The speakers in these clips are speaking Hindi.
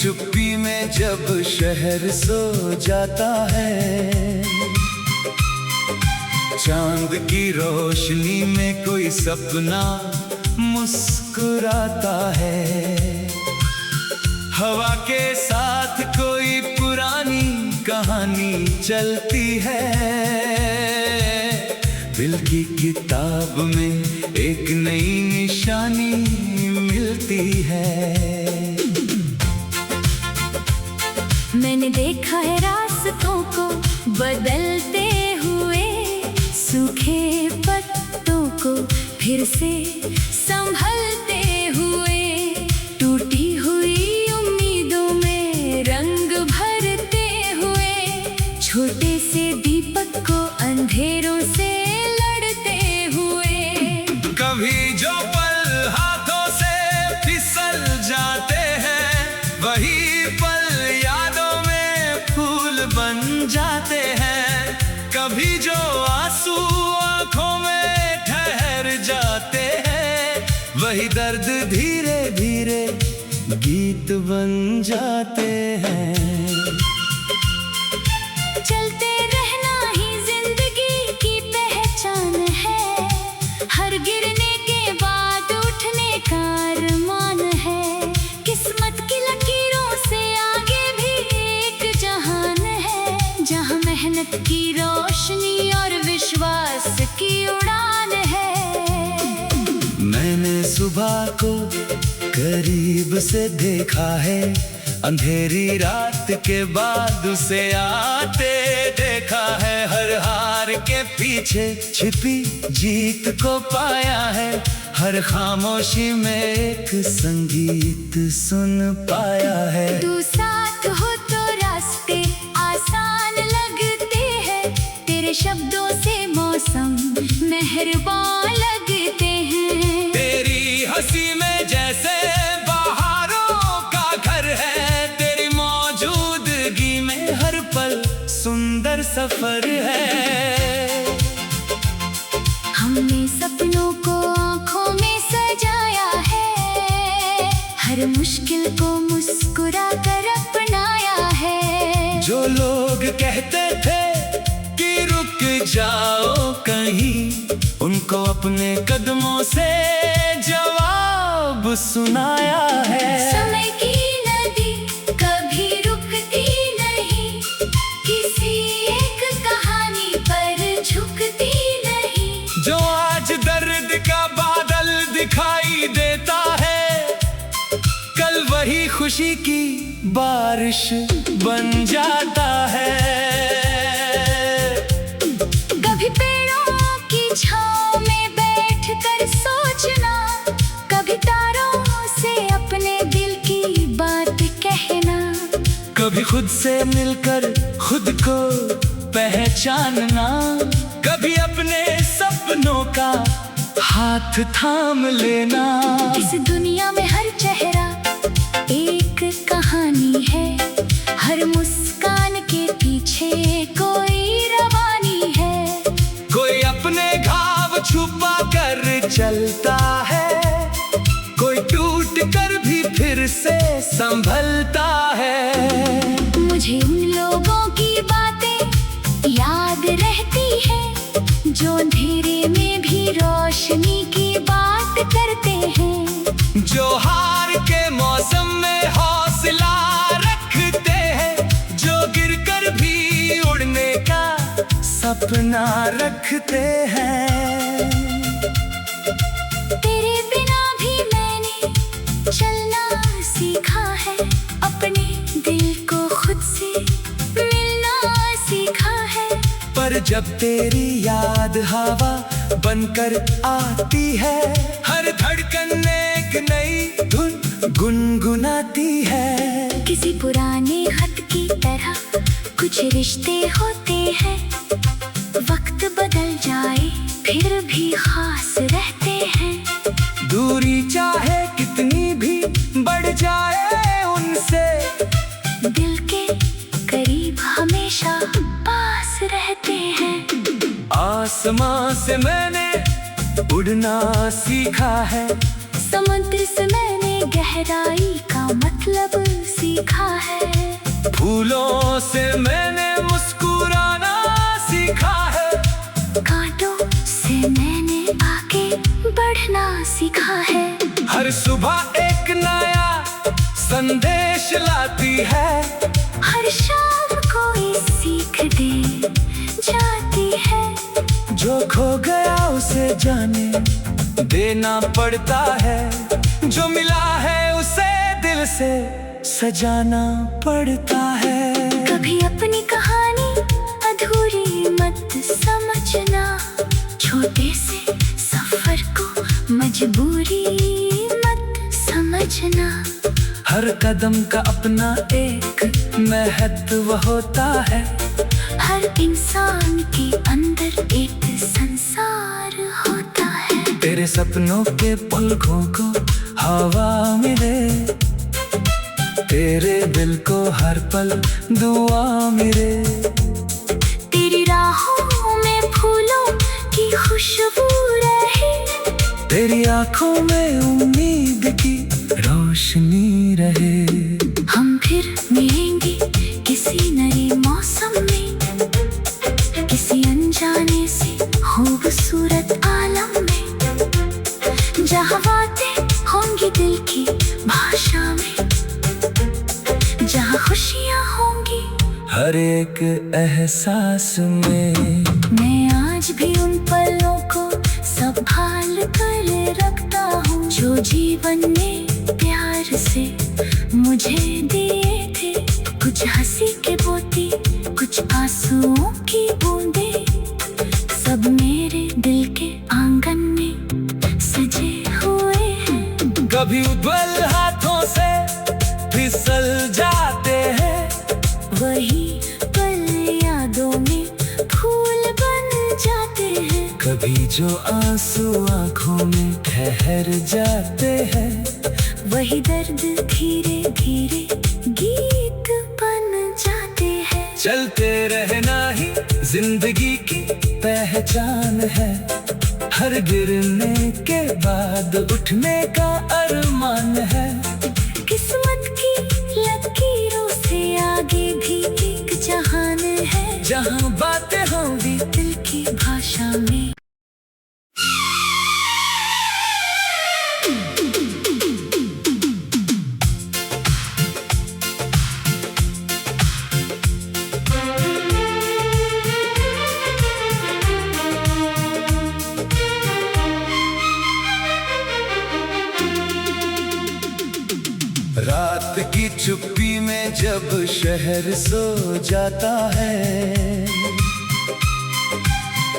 चुप्पी में जब शहर सो जाता है, चांद की रोशनी में कोई सपना मुस्कुराता है। हवा के साथ कोई पुरानी कहानी चलती है, दिल की किताब में एक नई निशानी मिलती है। मैंने देखा है रास्तों को बदलते हुए, सूखे पत्तों को फिर से संभलते हुए, टूटी हुई उम्मीदों में रंग भरते हुए, छोटे से दीपक को अंधेरों से लड़ते हुए। कभी जो पल हाथों से फिसल जाते हैं, वही पल यादों में फूल बन जाते हैं। कभी जो आंसू आंखों में ठहर जाते हैं, वही दर्द धीरे धीरे गीत बन जाते हैं। चलते रहना ही जिंदगी की पहचान है, हर गिरने के बाद उठने का अरमान है। किस्मत की लकीरों से आगे भी एक जहान है, जहां मेहनत की रोशनी और विश्वास की उड़ान है। मैंने सुबह को करीब से देखा है, अंधेरी रात के बाद उसे आते देखा है। हर हार के पीछे छिपी जीत को पाया है, हर खामोशी में एक संगीत सुन पाया है। तू साथ हो तो रास्ते आसान लगते हैं, तेरे शब्दों से मौसम मेहरबान लगते हैं। तेरी हंसी में जैसे बहारों का घर है, तेरी मौजूदगी में हर पल सुंदर सफर है। हमने सपनों को आँखों में सजाया है, हर मुश्किल को मुस्कुरा कर अपनाया है। जो लोग कहते थे कि रुक जाओ कहीं, उनको अपने कदमों से जवाब सुनाया है। समय की नदी कभी रुकती नहीं, किसी एक कहानी पर झुकती नहीं। जो आज दर्द का बादल दिखाई देता है, कल वही खुशी की बारिश बन जाता है। कभी पेड़ों की छांव में बैठकर सोचना, कभी तारों से अपने दिल की बात कहना, कभी खुद से मिलकर खुद को पहचानना, कभी अपने सपनों का हाथ थाम लेना। इस दुनिया में हर चेहरा एक कहानी है, हर मुस्कान के पीछे कोई रवानी है। कोई अपने घाव छुपा कर चलता है, कोई टूट कर भी फिर से संभलता है। मुझे उन लोगों की बातें याद रहती है, जो अंधेरे में भी रोशनी की बात करते हैं। जो हार के मौसम में हौसला रखते हैं, जो गिरकर भी उड़ने का सपना रखते हैं। तेरे बिना भी मैंने चलना सीखा है, अपने दिल को खुद से मिलना सीखा है। पर जब तेरी याद हवा बनकर आती है, हर धड़कन एक नई धुन गुनगुनाती है। किसी पुराने खत की तरह कुछ रिश्ते होते हैं, वक्त बदल जाए फिर भी खास रहते हैं। दूरी चाहे कितनी भी बढ़ जाए उनसे, दिल के करीब हमेशा पास रहते हैं। आसमां से मैंने उड़ना सीखा है, समुद्र से मैंने गहराई का मतलब सीखा है। फूलों से मैंने मुस्कुराना सीखा है। कांटों से मैंने आगे बढ़ना सीखा है। हर सुबह एक नया संदेश लाती है। हर शाम कोई सीख दे जाती है। जो खो गया उसे जाने देना पड़ता है। जो मिला है उसे दिल से सजाना पड़ता है। कभी अपनी कहानी अधूरी मत समझना। छोटे से सफर को मजबूरी मत समझना। हर कदम का अपना एक महत्व होता है। हर इंसान के अंदर एक संसार होता है। तेरे सपनों के पलकों को हवा मिले। तेरे दिल को हर पल दुआ मिले। तेरी राहों में फूलों की खुशबू रहे। तेरी आंखों में उम्मीद की रोशनी रहे। हम फिर मिलेंगे किसी नए मौसम में। किसी अनजाने से खूबसूरत आलम में। जहाँ बातें होंगी दिल की भाषा में। जहाँ खुशियाँ होंगी हर एक एहसास में। मैं आज भी उन पलों को संभाल कर रखता हूँ। जो जीवन ने प्यार से मुझे दिए थे। कुछ हंसी के मोती कुछ आंसुओं की बूंदे। सब मेरे दिल के आंगन में सजे हुए हैं। कभी उद्वल हाथों से फिसल जाते हैं। वही पल यादों में फूल बन जाते हैं। कभी जो आंसू आंखों में ठहर जाते हैं। वही दर्द धीरे धीरे गीत बन जाते हैं। चलते रहना ही जिंदगी की पहचान है। हर गिरने के बाद उठने का अरमान है। किस्मत की लकीरों से आगे भी एक जहान है। जहाँ बातें होंगी दिल की भाषा में। रात की चुप्पी में जब शहर सो जाता है।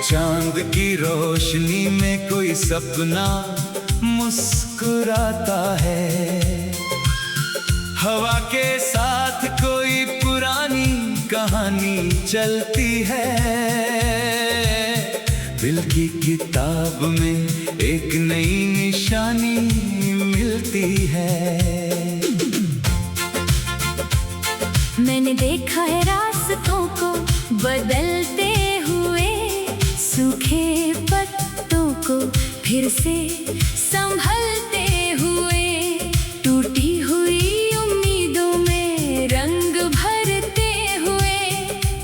चांद की रोशनी में कोई सपना मुस्कुराता है। हवा के साथ कोई पुरानी कहानी चलती है। दिल की किताब में एक नई निशानी मिलती है। मैंने देखा है रास्तों को बदलते हुए। सूखे पत्तों को फिर से संभलते हुए। टूटी हुई उम्मीदों में रंग भरते हुए।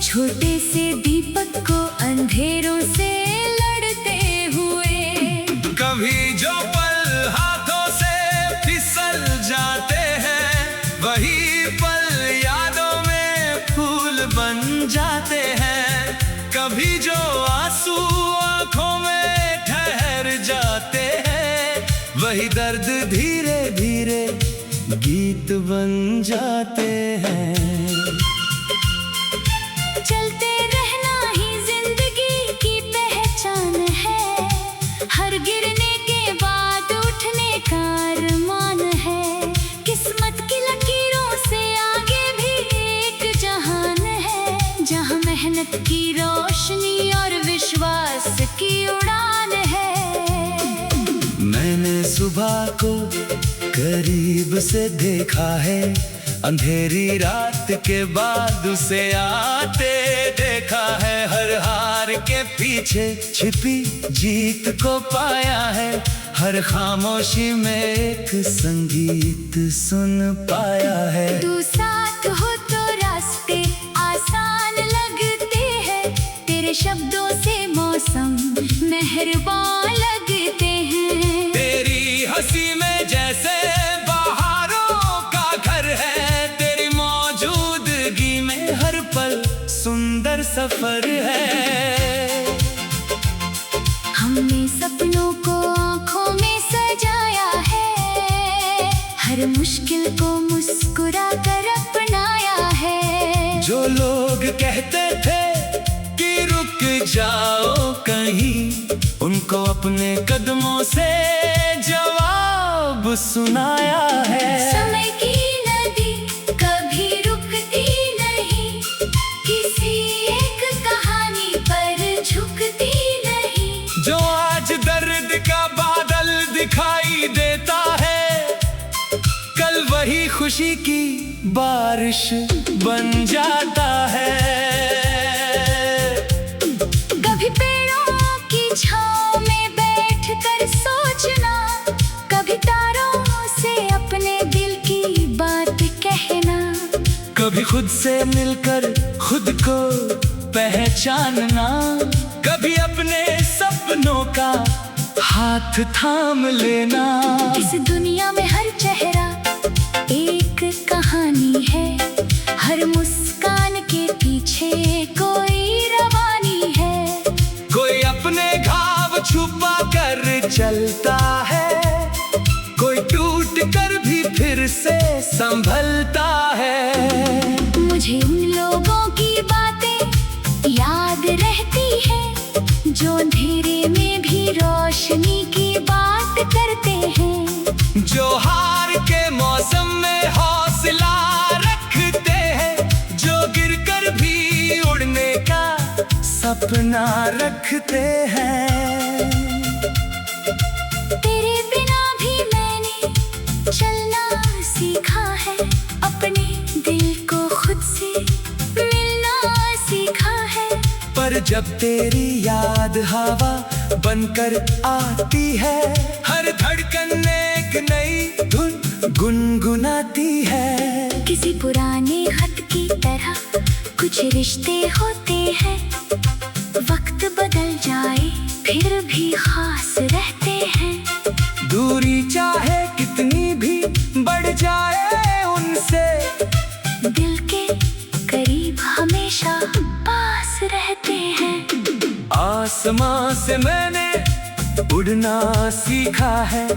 छोटे से दीपक को अंधेरों से लड़ते हुए। कभी जो पल हाथों से फिसल जाते हैं। वही पल यादों में फूल बन जाते हैं। कभी जो आंसू आंखों में ठहर जाते हैं। वही दर्द धीरे धीरे गीत बन जाते हैं। चलते रहना ही जिंदगी की पहचान है। हर गिरने के बाद उठने का अरमान है। किस्मत की लकीरों से आगे भी एक जहान है। जहाँ मेहनत की रोशनी और विश्वास की उड़ान है। मैंने सुबह को करीब से देखा है। अंधेरी रात के बाद उसे आते देखा है। हर हार के पीछे छिपी जीत को पाया है। हर खामोशी में एक संगीत सुन पाया है। तू साथ हो तो रास्ते आसान लगते हैं, तेरे शब्दों से मौसम मेहरबान लगते हैं। तेरी हंसी में जैसे बहारों का घर है, तेरी मौजूदगी में हर पल सुंदर सफर है। हमने सपनों को आँखों में सजाया है, हर मुश्किल को मुस्कुरा कर अपनाया है। जो लोग कहते थे कि रुक जाओ कहीं, उनको अपने कदमों से जवाब सुनाया है। समय की नदी कभी रुकती नहीं, किसी एक कहानी पर झुकती नहीं। जो आज दर्द का बादल दिखाई देता है, कल वही खुशी की बारिश बन जाता है। कभी पेड़ों की छांव में बैठकर सोचना, कभी तारों से अपने दिल की बात कहना, कभी खुद से मिलकर खुद को पहचानना, कभी अपने सपनों का हाथ थाम लेना। इस दुनिया में हर चेहरा एक कहानी है, हर मुस्कान के पीछे कोई रवानी है। कोई अपने घाव छुपा कर चलता है, कोई टूट कर भी फिर से संभलता है। मुझे उन लोगों की बातें याद रहती है, जो अंधेरे में भी रोशनी की बात करते हैं। जो हार के मौसम में हौसला रखते हैं, जो गिरकर भी उड़ने का सपना रखते हैं। तेरे बिना भी मैंने चलना सीखा है, अपने दिल को खुद से मिलना सीखा है। पर जब तेरी याद हवा बनकर आती है, हर धड़कन एक नई धुन गुनगुनाती है। किसी पुराने खत की तरह कुछ रिश्ते होते हैं, वक्त बदल जाए फिर भी खास रहते हैं। दूरी चाहे कितनी भी बढ़ जाए उनसे, दिल के करीब हमेशा पास रहते हैं। आसमां से मैंने उड़ना सीखा है,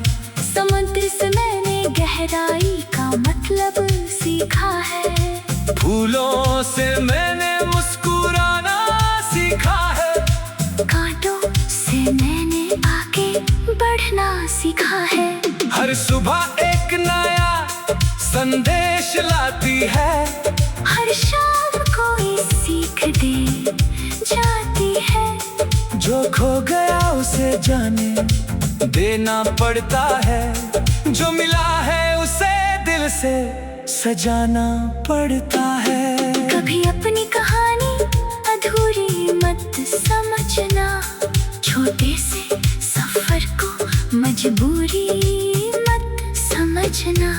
समुद्र से मैंने गहराई का मतलब सीखा है। फूलों से मैंने मुस्कुराना सीखा है, कांटों से मैंने आगे बढ़ना सीखा है। हर सुबह एक नया संदेश लाती है, हर शाम कोई सीख दे जाती है। जो खो गया उसे जाने देना पड़ता है, जो मिला है उसे दिल से सजाना पड़ता है। कभी अपनी कहानी अधूरी मत समझना, छोटे से सफर को मजबूरी मत समझना।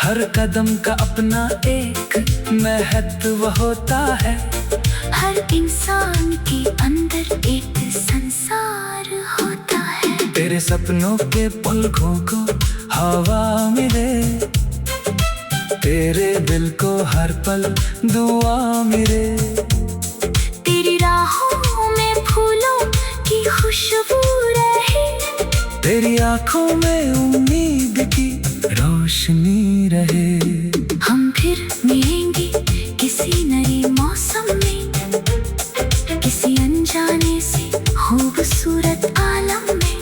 हर कदम का अपना एक महत्व होता है, हर इंसान के अंदर एक संसार होता है। तेरे सपनों के पलकों को हवा मिले, तेरे दिल को हर पल दुआ मिले। तेरी राहों में फूलों की खुशबू रहे, तेरी आंखों में उम्मीद की रोशनी रहे। हम फिर मिलेंगे किसी नए मौसम में, किसी अनजाने से खूबसूरत आलम में,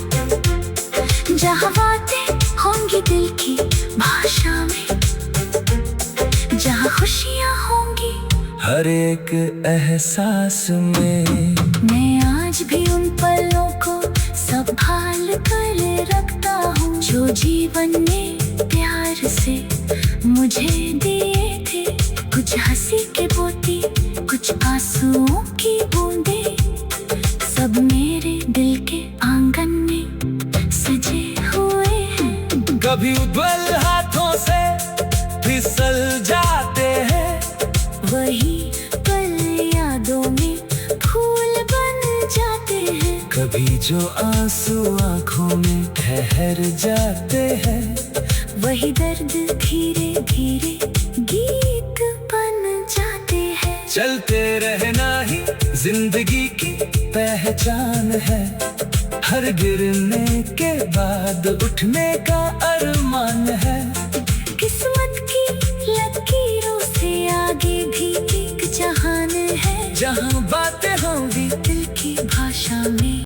जहाँ बातें होंगी दिल की भाषा में, जहाँ खुशियाँ होंगी हर एक एहसास में। मैं आज भी उन पलों को संभाल कर रखता हूँ, जो जीवन ने प्यार से मुझे दिए थे। कुछ हंसी के मोती, कुछ आंसुओं की बूंदे, सब मेरे दिल के आंगन में सजे कभी उज्ज्वल हाथों से फिसल जाते हैं। वही पल यादों में फूल बन जाते हैं। कभी जो आंसू आंखों में ठहर जाते हैं। वही दर्द धीरे धीरे गीत बन जाते हैं। चलते रहना ही जिंदगी की पहचान है। हर गिरने के बाद उठने का अरमान है। किस्मत की लकीरों से आगे भी एक जहान है। जहाँ बातें होंगी दिल की भाषा में।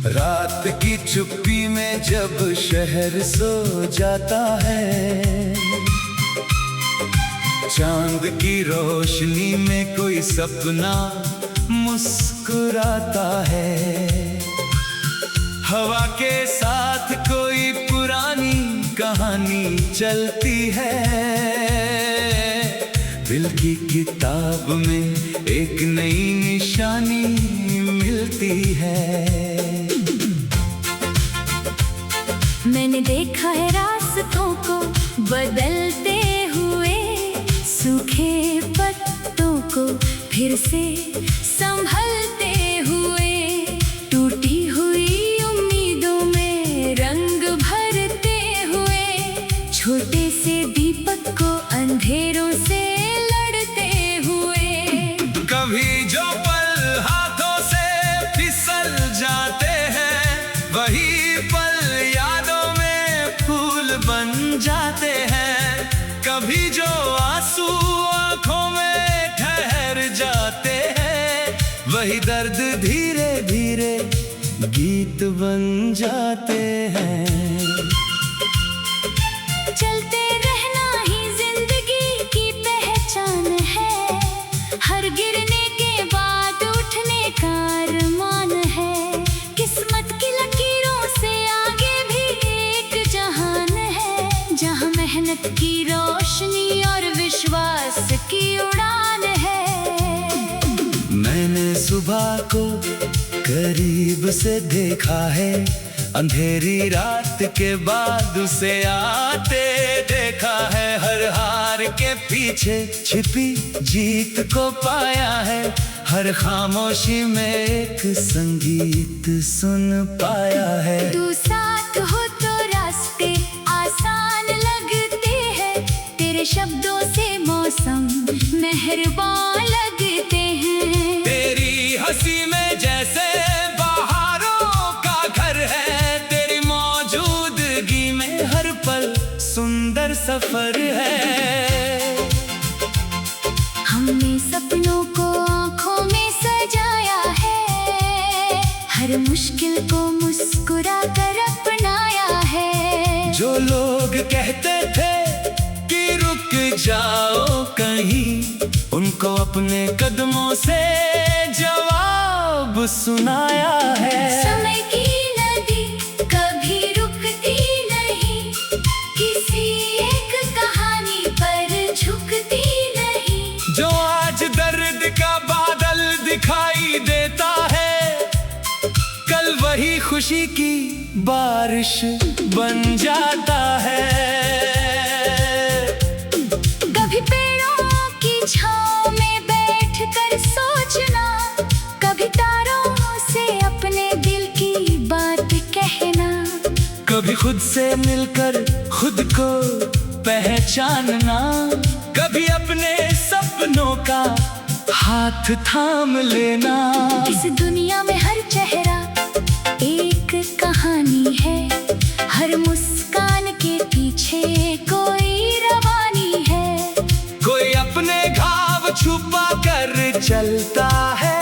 रात की चुप्पी में जब शहर सो जाता है। चांद की रोशनी में कोई सपना मुस्कुराता है। हवा के साथ कोई पुरानी कहानी चलती है। दिल की किताब में एक नई निशानी मिलती है। मैंने देखा है रास्तों को बदलते हुए, सूखे पत्तों को फिर से संभलते हुए, टूटी हुई उम्मीदों में रंग भरते हुए, छोटे से दीपक को अंधेरों से लड़ते हुए। कभी जो पल हाथों से फिसल जाते हैं, वही पल यादों में फूल बन जाते हैं। कभी जो आंसू आंखों में ठहर जाते हैं, वही दर्द धीरे धीरे गीत बन जाते हैं। चलते रहना ही जिंदगी की पहचान है। हर गिरने के बाद उठने का अरमान है। किस्मत की लकीरों से आगे भी एक जहान है। जहाँ मेहनत की रोशनी और विश्वास की उड़ान है। मैंने सुबह को करीब से देखा है। अंधेरी रात के बाद उसे आते देखा है। हर हार के पीछे छिपी जीत को पाया है। हर खामोशी में एक संगीत सुन पाया है। तू साथ हो तो रास्ते आसान लगते हैं। तेरे शब्दों से मौसम मेहरबान लगते हैं। तेरी हंसी में जैसे बहारों का घर है। तेरी मौजूदगी में हर पल सुंदर सफर है। हमने सपनों को आँखों में सजाया है। हर मुश्किल को मुस्कुरा कर अपनाया है। जो लोग कहते थे कि रुक जाओ कहीं, उनको अपने कदमों से जवाब सुनाया है। समय की नदी कभी रुकती नहीं। किसी एक कहानी पर झुकती नहीं। जो आज दर्द का बादल दिखाई देता है, कल वही खुशी की बारिश बन जाता है। कभी पेड़ों की छांव में बैठकर सोचना, कभी तारों से अपने दिल की बात कहना, कभी खुद से मिलकर खुद को पहचानना, कभी अपने सपनों का हाथ थाम लेना। इस दुनिया में हर चेहरा एक कहानी है। हर मुस्कान के पीछे कोई रवानी है। कोई अपने घाव छुपा कर चलता है,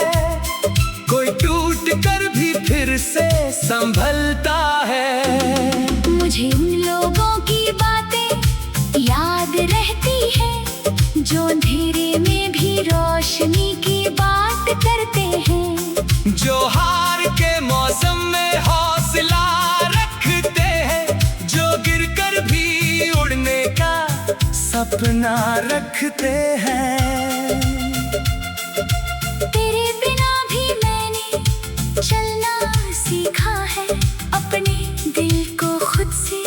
कोई टूट कर भी फिर से संभलता है। मुझे उन लोगों की बातें याद रहती है, जो अंधेरे में भी रोशनी की बात करते हैं। जो बना रखते हैं। तेरे बिना भी मैंने चलना सीखा है, अपने दिल को खुद से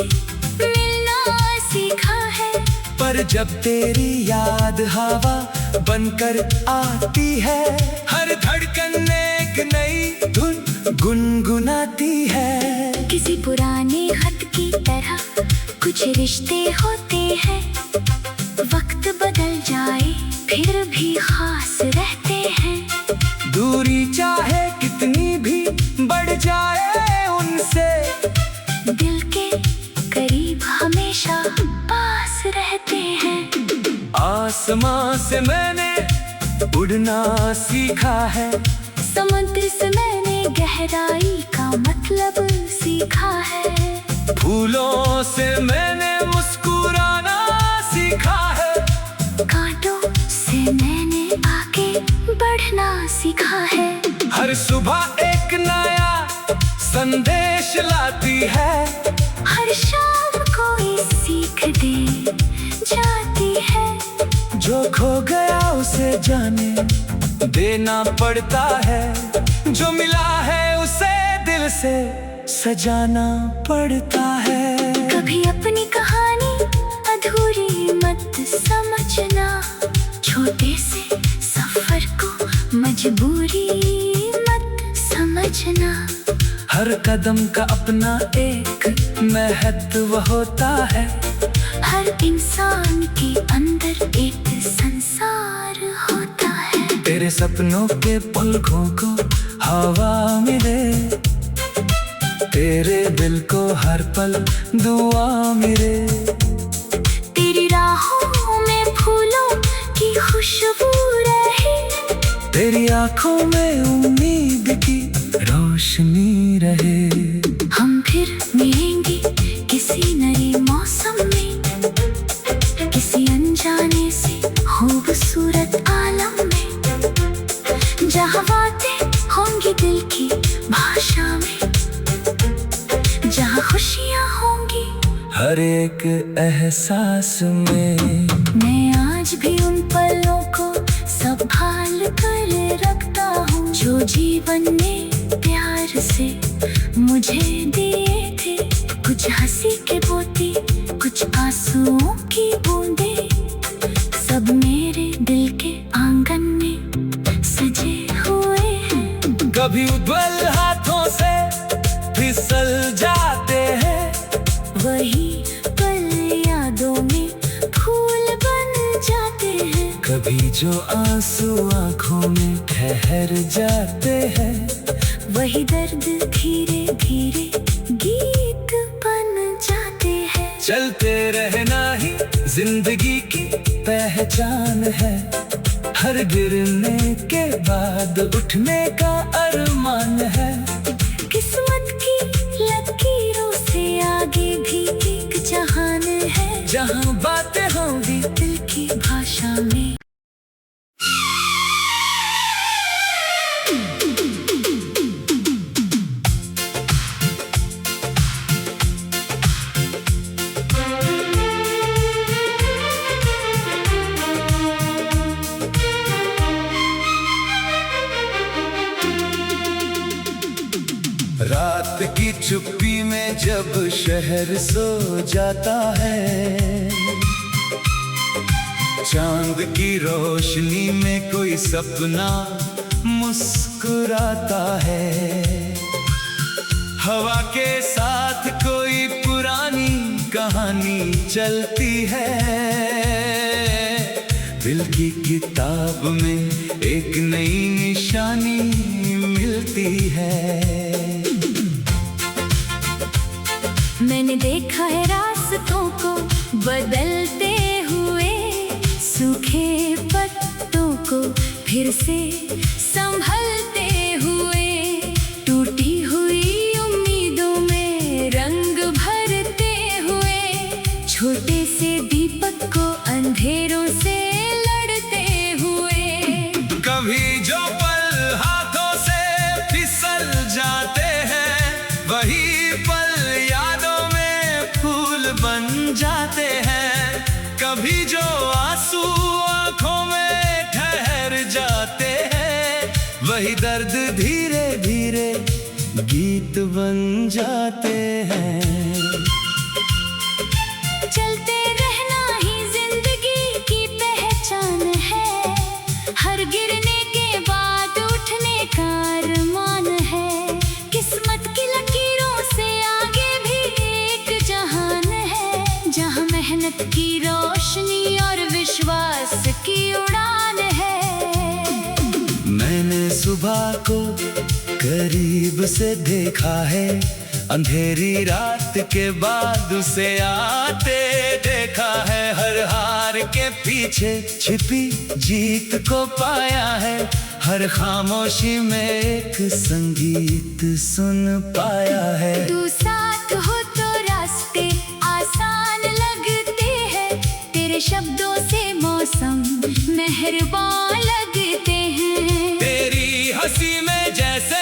मिलना सीखा है। पर जब तेरी याद हवा बनकर आती है, हर धड़कन एक नई धुन गुनगुनाती है। किसी पुराने खत की तरह कुछ रिश्ते होते हैं, वक्त बदल जाए फिर भी खास रहते हैं। दूरी चाहे कितनी भी बढ़ जाए उनसे, दिल के करीब हमेशा पास रहते हैं। आसमां से मैंने उड़ना सीखा है, समुद्र से मैंने गहराई का मतलब सीखा है। फूलों से मैंने मुस्कुराना सीखा है, कांटों से मैंने आगे बढ़ना सीखा है। हर सुबह एक नया संदेश लाती है, हर शाम कोई सीख दे जाती है। जो खो गया उसे जाने देना पड़ता है, जो मिला है उसे दिल से सजाना पड़ता है। कभी अपनी कहानी अधूरी मत समझना, छोटे से सफर को मजबूरी मत समझना। हर कदम का अपना एक महत्व होता है, हर इंसान के अंदर एक संसार होता है। तेरे सपनों के पलकों को हवा मिले, तेरे दिल को हर पल दुआ मिले। तेरी राहों में फूलों की खुशबू रहे, तेरी आंखों में उम्मीद की रोशनी रहे। हम फिर मिलेंगे किसी नए मौसम में, किसी अनजाने से खूबसूरत आलम में, जहाँ बातें होंगी दिल की भाषा में, जहाँ खुशियाँ होंगी हर एक एहसास में। मैं आज भी उन पलों को संभाल कर रखता हूँ, जो जीवन ने प्यार से मुझे दिए थे। कुछ हंसी के मोती, कुछ आंसुओं की बूंदे, सब मेरे दिल के आंगन में सजे हुए हैं। कभी उद्वल हाथों से फिसल जाते हैं, वही पल यादों में फूल बन जाते हैं। कभी जो आंसू आंखों में ठहर जाते हैं, वही दर्द धीरे धीरे गीत बन जाते हैं। चलते रहना ही जिंदगी की पहचान है, हर गिरने के बाद उठने का अरमान है। किस्मत की लकीरों से आगे भी एक जहान है, जहाँ बातें होंगी दिल की भाषा में। रात की चुप्पी में जब शहर सो जाता है, चांद की रोशनी में कोई सपना मुस्कुराता है। हवा के साथ कोई पुरानी कहानी चलती है, दिल की किताब में एक नई निशानी मिलती है। मैंने देखा है रास्तों को बदलते हुए, सूखे पत्तों को फिर से संभलते हुए, टूटी हुई उम्मीदों में रंग भरते हुए, छोटे से दीपक को अंधेरों से लड़ते हुए। कभी जो पल हाथों से फिसल जाते हैं, वही पल यादों में फूल बन जाते हैं। कभी जो आते हैं, वही दर्द धीरे धीरे गीत बन जाते हैं। चलते रहना ही जिंदगी की पहचान है, हर गिरने के बाद उठने का अरमान है। किस्मत की लकीरों से आगे भी एक जहान है, जहां मेहनत की रोशनी और विश्वास की उड़ान है। मैंने सुबह को करीब से देखा है, अंधेरी रात के बाद उसे आते देखा है। हर हार के पीछे छिपी जीत को पाया है, हर खामोशी में एक संगीत सुन पाया है। तू साथ हो तो रास्ते आसान लगते हैं, तेरे शब्दों से मौसम मेहरबान लगते हैं। तेरी हंसी में जैसे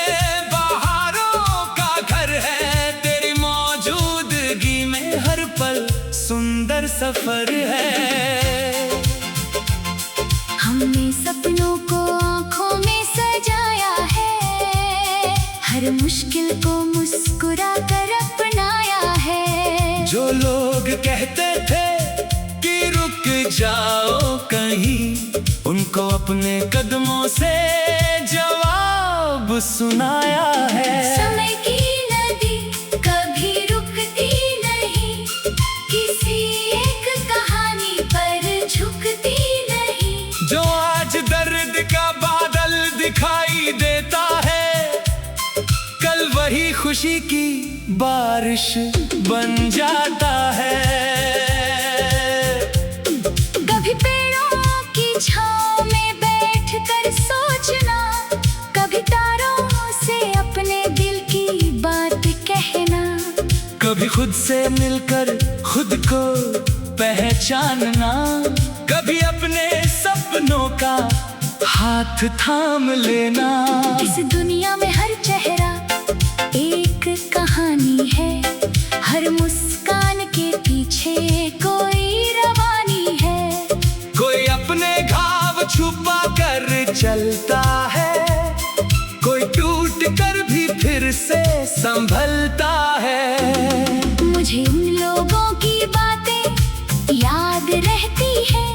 बहारों का घर है, तेरी मौजूदगी में हर पल सुंदर सफर है। हमने सपनों को आँखों में सजाया है, हर मुश्किल को मुस्कुरा कर अपनाया है। जो लोग कहते थे कि रुक जाओ कहीं, उनको अपने कदमों से जवाब सुनाया है। समय की नदी कभी रुकती नहीं, किसी एक कहानी पर झुकती नहीं। जो आज दर्द का बादल दिखाई देता है, कल वही खुशी की बारिश बन जाता है। कभी पेड़ों की छांव में बैठकर सोचना, कभी तारों से अपने दिल की बात कहना, कभी खुद से मिलकर खुद को पहचानना, कभी अपने सपनों का हाथ थाम लेना। इस दुनिया में हर चेहरा एक कहानी है, हर मुस्कान के पीछे कोई रवानी है। कोई अपने घाव छुपा कर चलता है, कोई टूट कर भी फिर से संभलता है। मुझे उन लोगों की बातें याद रहती है,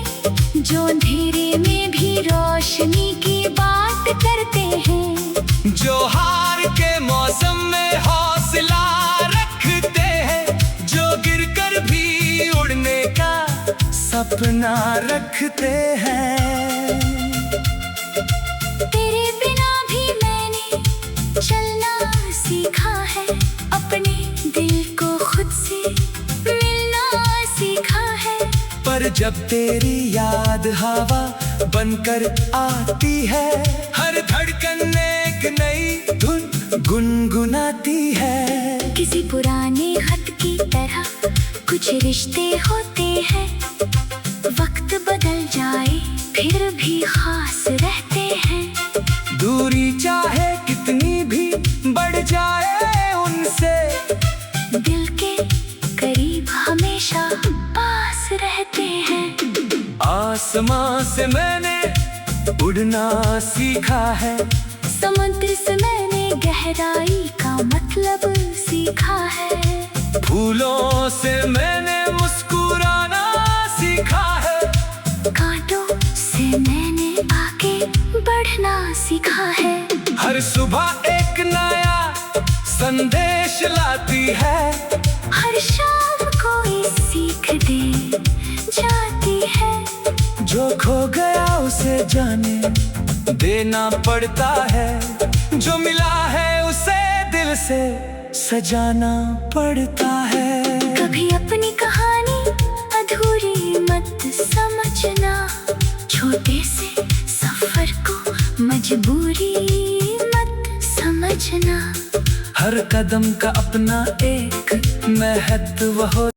जो अंधेरे में भी रोशनी की बात करते हैं। जो हार के मौसम में हौसला रखते हैं, जो गिरकर भी उड़ने का सपना रखते हैं। तेरे बिना भी मैंने चलना सीखा है, अपने दिल को खुद से मिलना सीखा है। पर जब तेरी याद हवा बनकर आती है, हर धड़कन एक नई धुन गुनगुनाती है। किसी पुराने खत की तरह कुछ रिश्ते होते हैं, वक्त बदल जाए फिर भी खास रहते हैं। दूरी चाहे कितनी भी बढ़ जाए उनसे, दिल के करीब हमेशा पास रहते हैं। आसमां से मैंने उड़ना सीखा है, समुद्र से मैंने गहराई का मतलब सीखा है। फूलों से मैंने मुस्कुराना सीखा है, कांटों से मैंने आगे बढ़ना सीखा है। हर सुबह एक नया संदेश लाती है, हर शाम कोई सीख दे जाती है। जो खो गया उसे जाने देना पड़ता है, जो मिला है उसे दिल से सजाना पड़ता है। कभी अपनी कहानी अधूरी मत समझना, छोटे से सफर को मजबूरी मत समझना। हर कदम का अपना एक महत्व हो